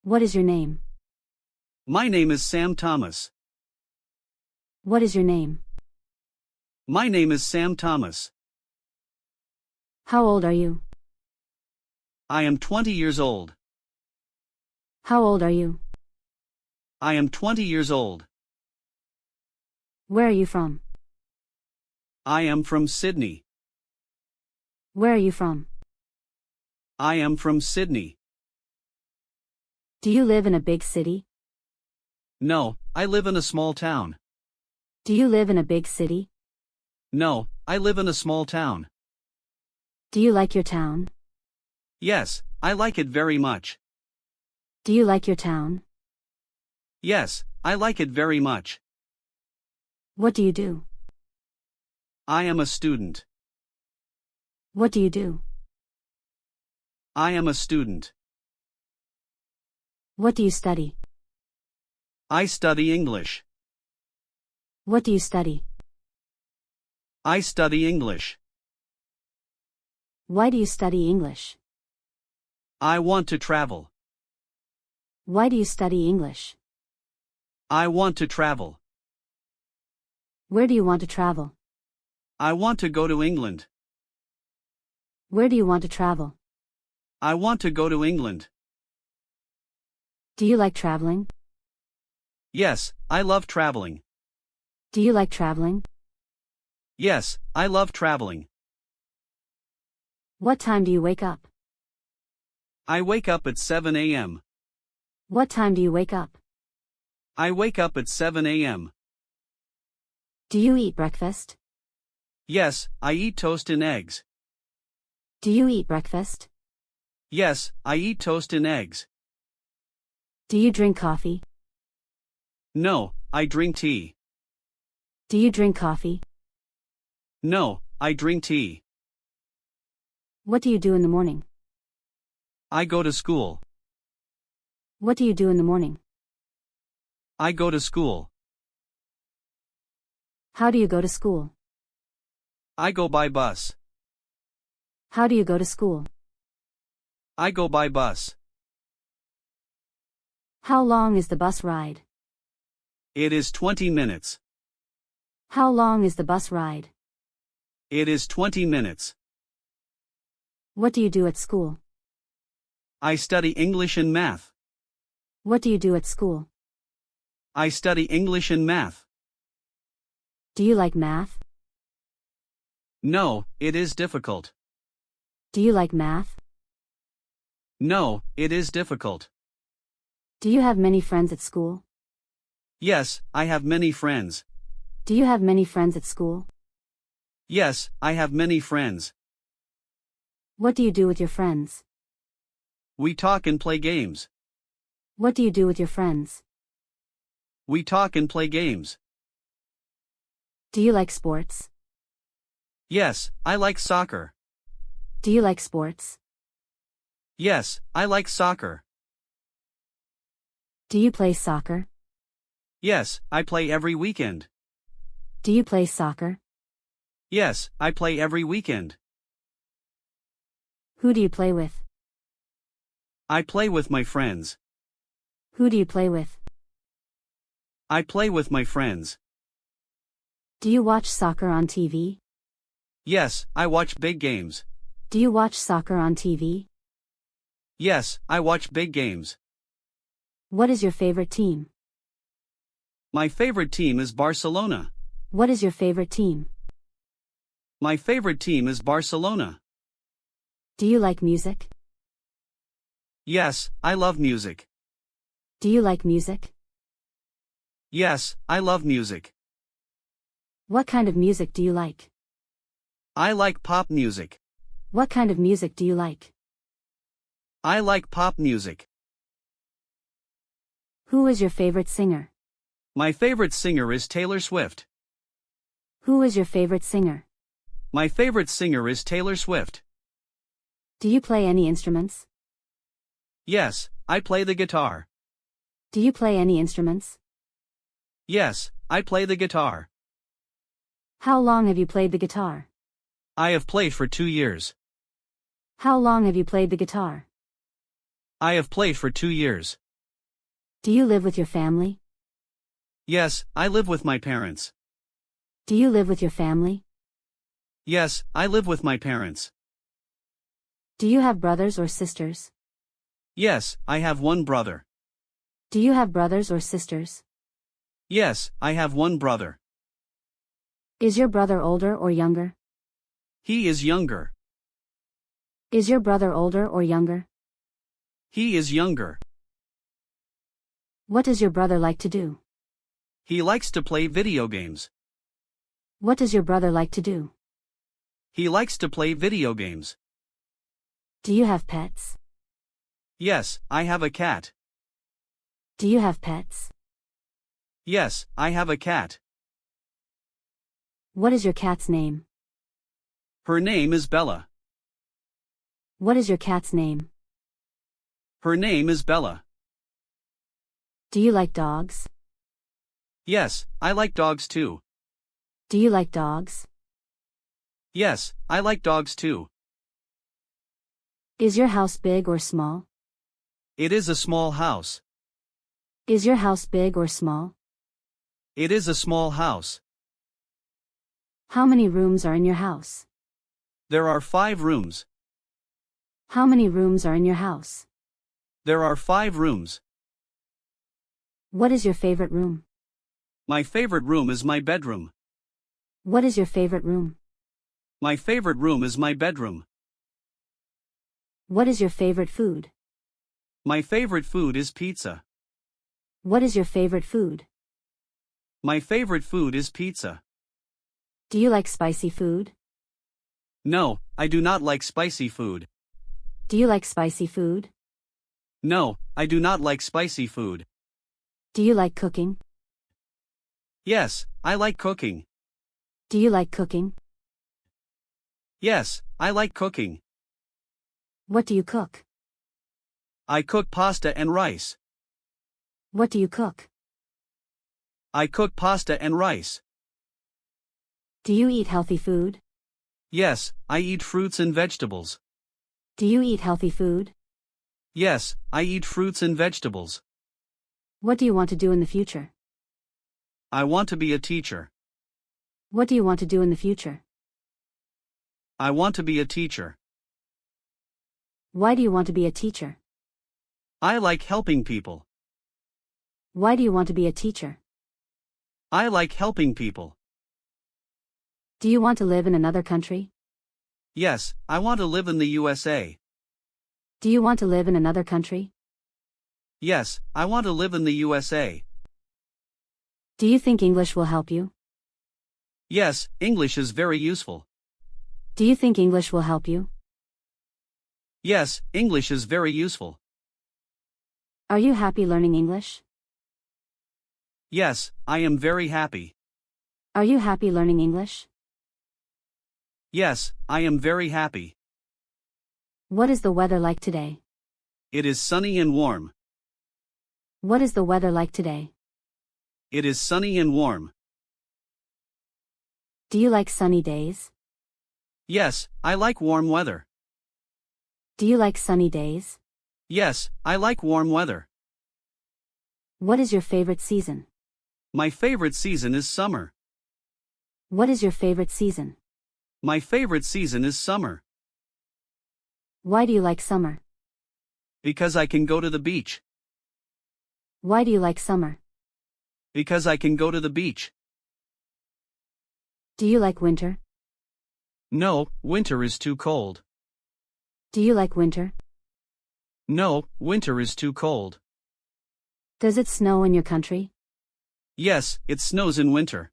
What is your name? My name is Sam Thomas. What is your name? My name is Sam Thomas. How old are you? I am 20 years old. How old are you? I am 20 years old. Where are you from? I am from Sydney. Where are you from? I am from Sydney. Do you live in a big city? No, I live in a small town. Do you live in a big city? No, I live in a small town. Do you like your town? Yes, I like it very much. Do you like your town? Yes, I like it very much. What do you do? I am a student. What do you do? I am a student. What do you study? I study English. What do you study? I study English. Why do you study English? I want to travel. Why do you study English? I want to travel. Where do you want to travel? I want to go to England. Where do you want to travel? I want to go to England. Do you like traveling? Yes, I love traveling. Do you like traveling? Yes, I love traveling. What time do you wake up? I wake up at 7 a.m. What time do you wake up? I wake up at 7 a.m. Do you eat breakfast? Yes, I eat toast and eggs. Do you eat breakfast? Yes, I eat toast and eggs. Do you drink coffee? No, I drink tea. Do you drink coffee? No, I drink tea. What do you do in the morning? I go to school. What do you do in the morning? I go to school. How do you go to school? I go by bus. How do you go to school? I go by bus. How long is the bus ride? It is 20 minutes. How long is the bus ride? It is 20 minutes. What do you do at school? I study English and math. What do you do at school? I study English and math. Do you like math? No, it is difficult. Do you like math? No, it is difficult. Do you have many friends at school? Yes, I have many friends. Do you have many friends at school? Yes, I have many friends. What do you do with your friends? We talk and play games. What do you do with your friends? We talk and play games. Do you like sports? Yes, I like soccer. Do you like sports? Yes, I like soccer. Do you play soccer? Yes, I play every weekend. Do you play soccer? Yes, I play every weekend. Who do you play with? I play with my friends. Who do you play with? I play with my friends. Do you watch soccer on TV? Yes, I watch big games. Do you watch soccer on TV? Yes, I watch big games. What is your favorite team? My favorite team is Barcelona. What is your favorite team? My favorite team is Barcelona. Do you like music? Yes, I love music. Do you like music? Yes, I love music. What kind of music do you like? I like pop music. What kind of music do you like? I like pop music. Who is your favorite singer? My favorite singer is Taylor Swift. Who is your favorite singer? My favorite singer is Taylor Swift. Do you play any instruments? Yes, I play the guitar. Do you play any instruments? Yes, I play the guitar. How long have you played the guitar? I have played for 2 years. How long have you played the guitar? I have played for 2 years. Do you live with your family? Yes, I live with my parents. Do you live with your family? Yes, I live with my parents. Do you have brothers or sisters? Yes, I have one brother. Do you have brothers or sisters? Yes, I have one brother. Is your brother older or younger? He is younger. Is your brother older or younger? He is younger. What does your brother like to do? He likes to play video games. What does your brother like to do? He likes to play video games. Do you have pets? Yes, I have a cat. Do you have pets? Yes, I have a cat. What is your cat's name? Her name is Bella. What is your cat's name? Her name is Bella. Do you like dogs? Yes, I like dogs too. Do you like dogs? Yes, I like dogs too. Is your house big or small? It is a small house. Is your house big or small? It is a small house. How many rooms are in your house? There are 5 rooms. How many rooms are in your house? There are 5 rooms. What is your favorite room? My favorite room is my bedroom. What is your favorite room? My favorite room is my bedroom. What is your favorite food? My favorite food is pizza. What is your favorite food? My favorite food is pizza. Do you like spicy food? No, I do not like spicy food. Do you like spicy food? No, I do not like spicy food. Do you like cooking? Yes, I like cooking. Do you like cooking? Yes, I like cooking. What do you cook? I cook pasta and rice. What do you cook? I cook pasta and rice. Do you eat healthy food? Yes, I eat fruits and vegetables. Do you eat healthy food? Yes, I eat fruits and vegetables. What do you want to do in the future? I want to be a teacher. What do you want to do in the future? I want to be a teacher. Why do you want to be a teacher? I like helping people. Why do you want to be a teacher? I like helping people. Do you want to live in another country? Yes, I want to live in the USA. Do you want to live in another country? Yes, I want to live in the USA. Do you think English will help you? Yes, English is very useful. Do you think English will help you? Yes, English is very useful. Are you happy learning English? Yes, I am very happy. Are you happy learning English? Yes, I am very happy. What is the weather like today? It is sunny and warm. What is the weather like today? It is sunny and warm. Do you like sunny days? Yes, I like warm weather. Do you like sunny days? Yes, I like warm weather. What is your favorite season? My favorite season is summer. What is your favorite season? My favorite season is summer. Why do you like summer? Because I can go to the beach. Why do you like summer? Because I can go to the beach. Do you like winter? No, winter is too cold. Do you like winter? No, winter is too cold. Does it snow in your country? Yes, it snows in winter.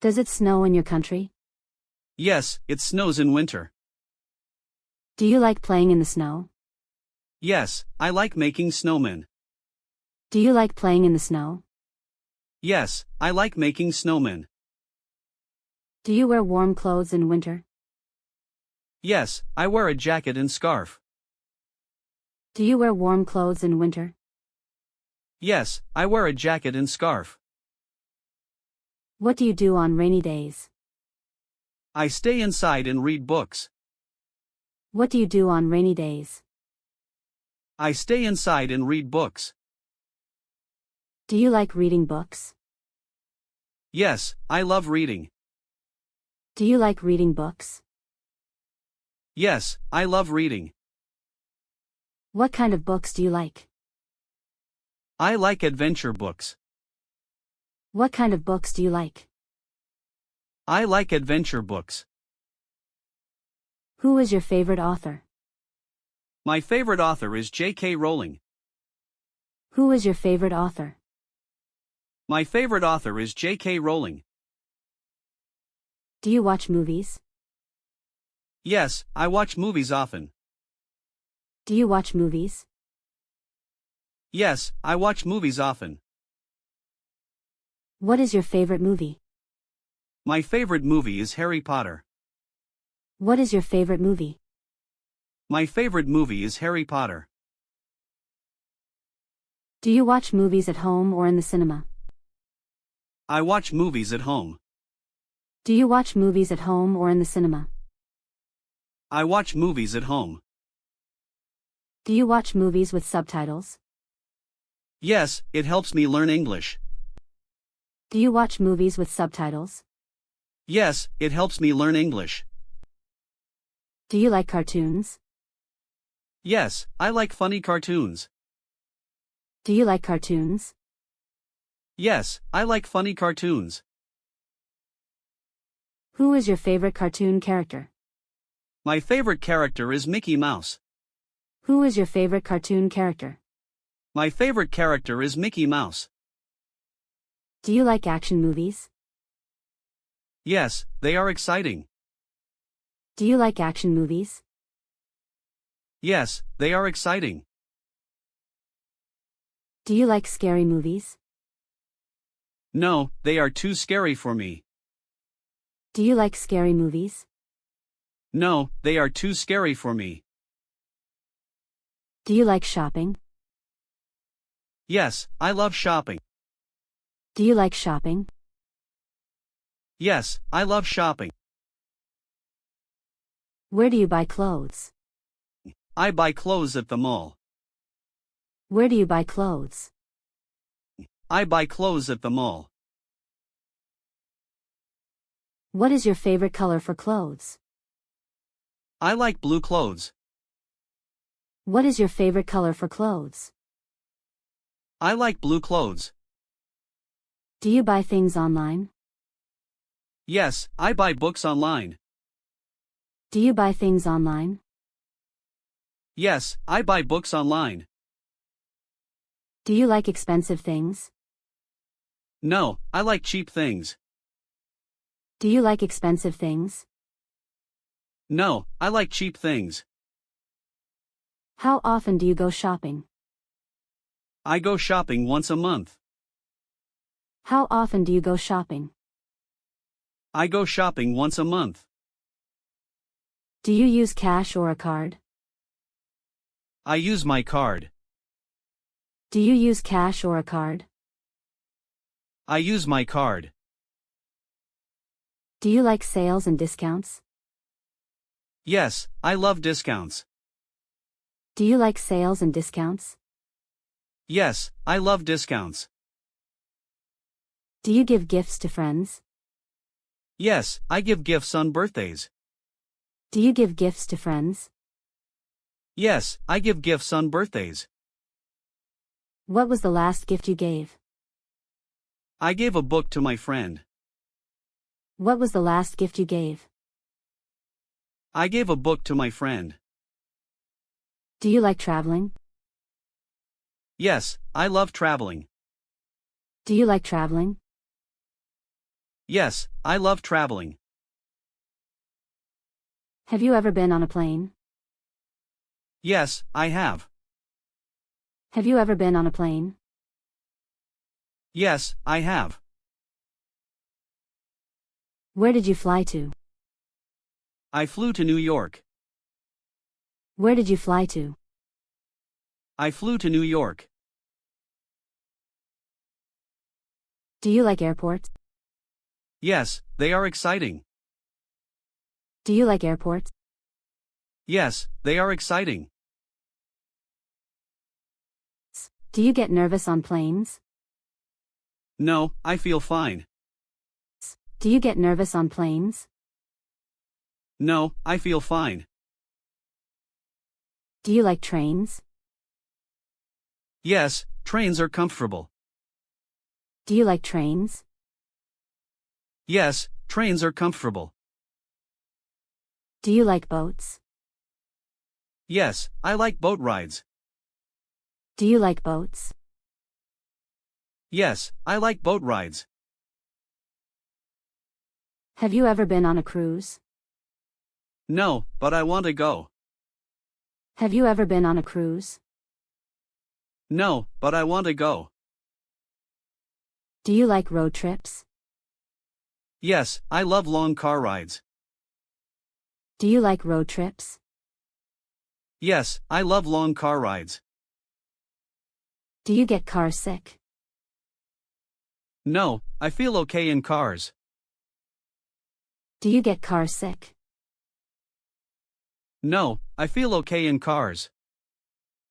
Does it snow in your country? Yes, it snows in winter. Do you like playing in the snow? Yes, I like making snowmen. Do you like playing in the snow? Yes, I like making snowmen. Do you wear warm clothes in winter? Yes, I wear a jacket and scarf. Do you wear warm clothes in winter? Yes, I wear a jacket and scarf. What do you do on rainy days? I stay inside and read books. What do you do on rainy days? I stay inside and read books. Do you like reading books? Yes, I love reading. Do you like reading books? Yes, I love reading. What kind of books do you like? I like adventure books. What kind of books do you like? I like adventure books. Who is your favorite author? My favorite author is J.K. Rowling. Who is your favorite author? My favorite author is J.K. Rowling. Do you watch movies? Yes, I watch movies often. Do you watch movies? Yes, I watch movies often. What is your favorite movie? My favorite movie is Harry Potter. What is your favorite movie? My favorite movie is Harry Potter. Do you watch movies at home or in the cinema? I watch movies at home. Do you watch movies at home or in the cinema? I watch movies at home. Do you watch movies with subtitles? Yes, it helps me learn English. Do you watch movies with subtitles? Yes, it helps me learn English. Do you like cartoons? Yes, I like funny cartoons. Do you like cartoons? Yes, I like funny cartoons. Who is your favorite cartoon character? My favorite character is Mickey Mouse. Who is your favorite cartoon character? My favorite character is Mickey Mouse. Do you like action movies? Yes, they are exciting. Do you like action movies? Yes, they are exciting. Do you like scary movies? No, they are too scary for me. Do you like scary movies? No, they are too scary for me. Do you like shopping? Yes, I love shopping. Do you like shopping? Yes, I love shopping. Where do you buy clothes? I buy clothes at the mall. Where do you buy clothes? I buy clothes at the mall. What is your favorite color for clothes? I like blue clothes. What is your favorite color for clothes? I like blue clothes. Do you buy things online? Yes, I buy books online. Do you buy things online? Yes, I buy books online. Do you like expensive things? No, I like cheap things. Do you like expensive things? No, I like cheap things. How often do you go shopping? I go shopping once a month. How often do you go shopping? I go shopping once a month. Do you use cash or a card? I use my card. Do you use cash or a card? I use my card. Do you like sales and discounts? Yes, I love discounts. Do you like sales and discounts? Yes, I love discounts. Do you give gifts to friends? Yes, I give gifts on birthdays. Do you give gifts to friends? Yes, I give gifts on birthdays. What was the last gift you gave? I gave a book to my friend. What was the last gift you gave? I gave a book to my friend. Do you like traveling? Yes, I love traveling. Do you like traveling? Yes, I love traveling. Have you ever been on a plane? Yes, I have. Have you ever been on a plane? Yes, I have. Where did you fly to? I flew to New York. Where did you fly to? I flew to New York. Do you like airports? Yes, they are exciting. Do you like airports? Yes, they are exciting. Do you get nervous on planes? No, I feel fine. Do you get nervous on planes? No, I feel fine. Do you like trains? Yes, trains are comfortable. Do you like trains? Yes, trains are comfortable. Do you like boats? Yes, I like boat rides. Do you like boats? Yes, I like boat rides. Have you ever been on a cruise? No, but I want to go. Have you ever been on a cruise? No, but I want to go. Do you like road trips? Yes, I love long car rides. Do you like road trips? Yes, I love long car rides. Do you get car sick? No, I feel okay in cars. Do you get car sick? No, I feel okay in cars.